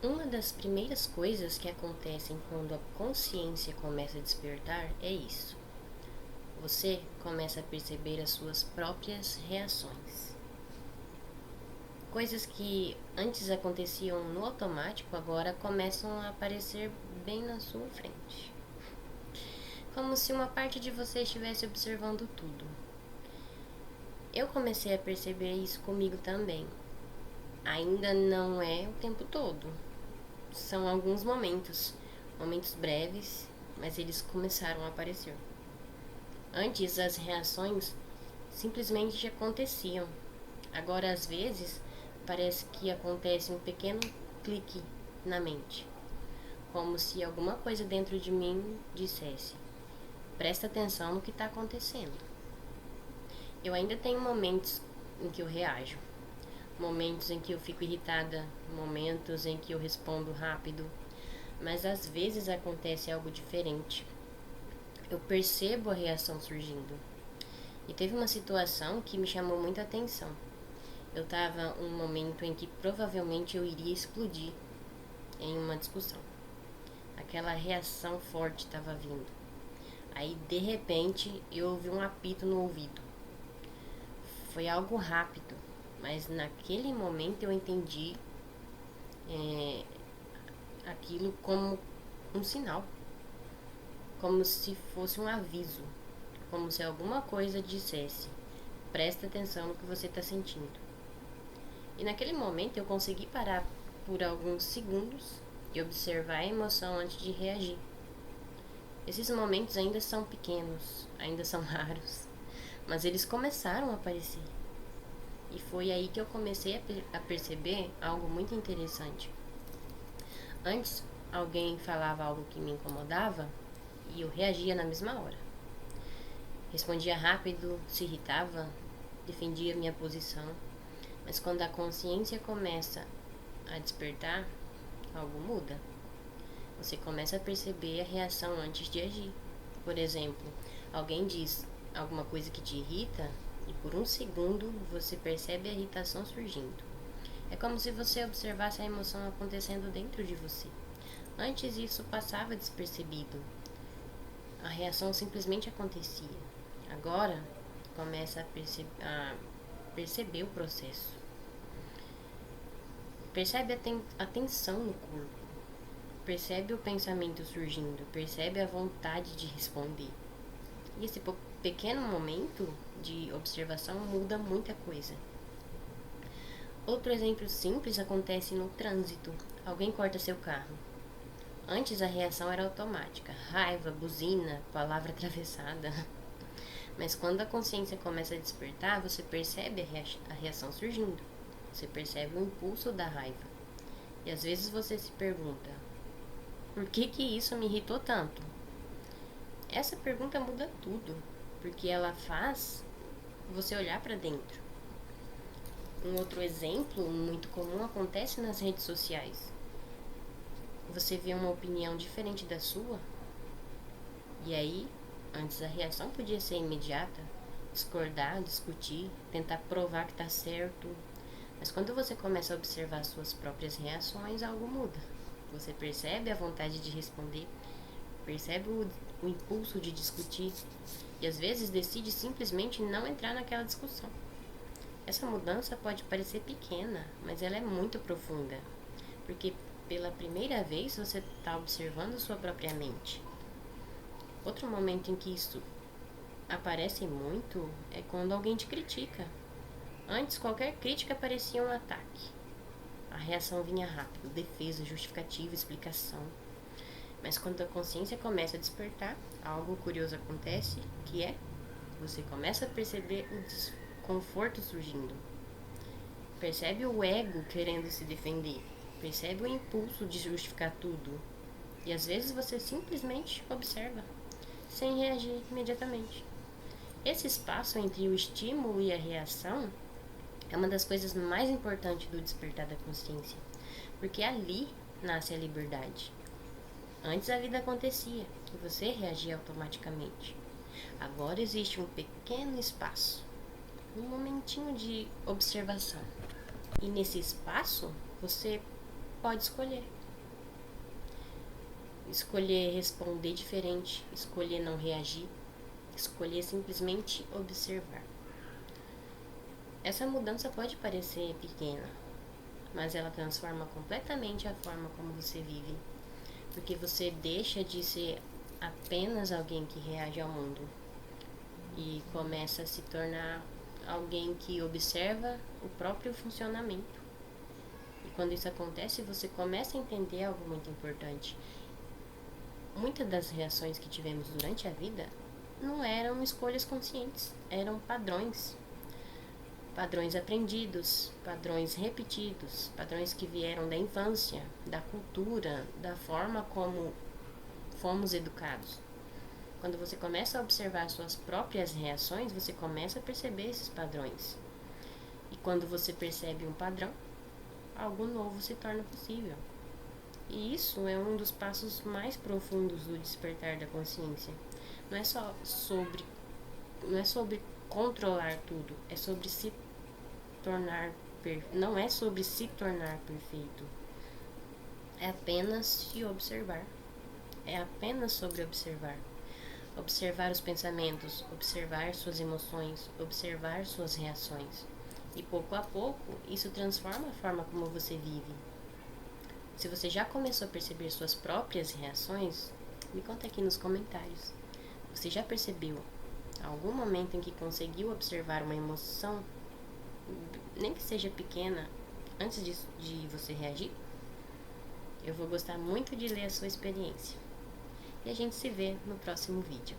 Uma das primeiras coisas que acontecem quando a consciência começa a despertar é isso. Você começa a perceber as suas próprias reações. Coisas que antes aconteciam no automático agora começam a aparecer bem na sua frente. Como se uma parte de você estivesse observando tudo. Eu comecei a perceber isso comigo também. Ainda não é o tempo todo. São alguns momentos breves, mas eles começaram a aparecer. Antes as reações simplesmente aconteciam. Agora às vezes parece que acontece um pequeno clique na mente, como se alguma coisa dentro de mim dissesse: presta atenção no que está acontecendo. Eu ainda tenho momentos em que eu reajo, momentos em que eu fico irritada, momentos em que eu respondo rápido, mas às vezes acontece algo diferente. Eu percebo a reação surgindo. E teve uma situação que me chamou muita atenção. Eu estava em um momento em que provavelmente eu iria explodir em uma discussão. Aquela reação forte estava vindo. Aí de repente eu ouvi um apito no ouvido. Foi algo rápido, mas naquele momento eu entendi aquilo como um sinal, como se fosse um aviso, como se alguma coisa dissesse: presta atenção no que você está sentindo. E naquele momento eu consegui parar por alguns segundos e observar a emoção antes de reagir. Esses momentos ainda são pequenos, ainda são raros, mas eles começaram a aparecer. E foi aí que eu comecei a perceber algo muito interessante. Antes, alguém falava algo que me incomodava e eu reagia na mesma hora. Respondia rápido, se irritava, defendia minha posição. Mas quando a consciência começa a despertar, algo muda. Você começa a perceber a reação antes de agir. Por exemplo, alguém diz alguma coisa que te irrita e por um segundo você percebe a irritação surgindo. É como se você observasse a emoção acontecendo dentro de você. Antes isso passava despercebido. A reação simplesmente acontecia. Agora começa a perceber o processo. Percebe a tensão no corpo. Percebe o pensamento surgindo. Percebe a vontade de responder. E esse pequeno momento de observação muda muita coisa. Outro exemplo simples acontece no trânsito. Alguém corta seu carro. Antes a reação era automática. Raiva, buzina, palavra atravessada. Mas quando a consciência começa a despertar, você percebe a reação surgindo. Você percebe o impulso da raiva. E às vezes você se pergunta: por que isso me irritou tanto? Essa pergunta muda tudo, porque ela faz você olhar para dentro. Um outro exemplo muito comum acontece nas redes sociais. Você vê uma opinião diferente da sua, e aí, antes a reação podia ser imediata, discordar, discutir, tentar provar que está certo. Mas quando você começa a observar suas próprias reações, algo muda. Você percebe a vontade de responder, percebe o impulso de discutir e às vezes decide simplesmente não entrar naquela discussão. Essa mudança pode parecer pequena, mas ela é muito profunda, porque pela primeira vez você está observando sua própria mente. Outro momento em que isso aparece muito é quando alguém te critica. Antes, qualquer crítica parecia um ataque. A reação vinha rápido, defesa, justificativa, explicação. Mas quando a consciência começa a despertar, algo curioso acontece, que é você começa a perceber o desconforto surgindo. Percebe o ego querendo se defender. Percebe o impulso de justificar tudo. E às vezes você simplesmente observa, sem reagir imediatamente. Esse espaço entre o estímulo e a reação é uma das coisas mais importantes do despertar da consciência, porque ali nasce a liberdade. Antes a vida acontecia e você reagia automaticamente. Agora existe um pequeno espaço, momentinho de observação. E nesse espaço, você pode escolher. Escolher responder diferente, escolher não reagir, escolher simplesmente observar. Essa mudança pode parecer pequena, mas ela transforma completamente a forma como você vive, porque você deixa de ser apenas alguém que reage ao mundo e começa a se tornar alguém que observa o próprio funcionamento. E quando isso acontece, você começa a entender algo muito importante. Muitas das reações que tivemos durante a vida não eram escolhas conscientes, eram padrões. Padrões aprendidos, padrões repetidos, padrões que vieram da infância, da cultura, da forma como fomos educados. Quando você começa a observar suas próprias reações, você começa a perceber esses padrões. E quando você percebe um padrão, algo novo se torna possível. E isso é um dos passos mais profundos do despertar da consciência. Não é sobre controlar tudo, é sobre se tornar não é sobre se tornar perfeito. É apenas se observar. É apenas sobre observar. Observar os pensamentos, observar suas emoções, observar suas reações. E pouco a pouco, isso transforma a forma como você vive. Se você já começou a perceber suas próprias reações, me conta aqui nos comentários. Você já percebeu algum momento em que conseguiu observar uma emoção, nem que seja pequena, antes de você reagir? Eu vou gostar muito de ler a sua experiência. E a gente se vê no próximo vídeo.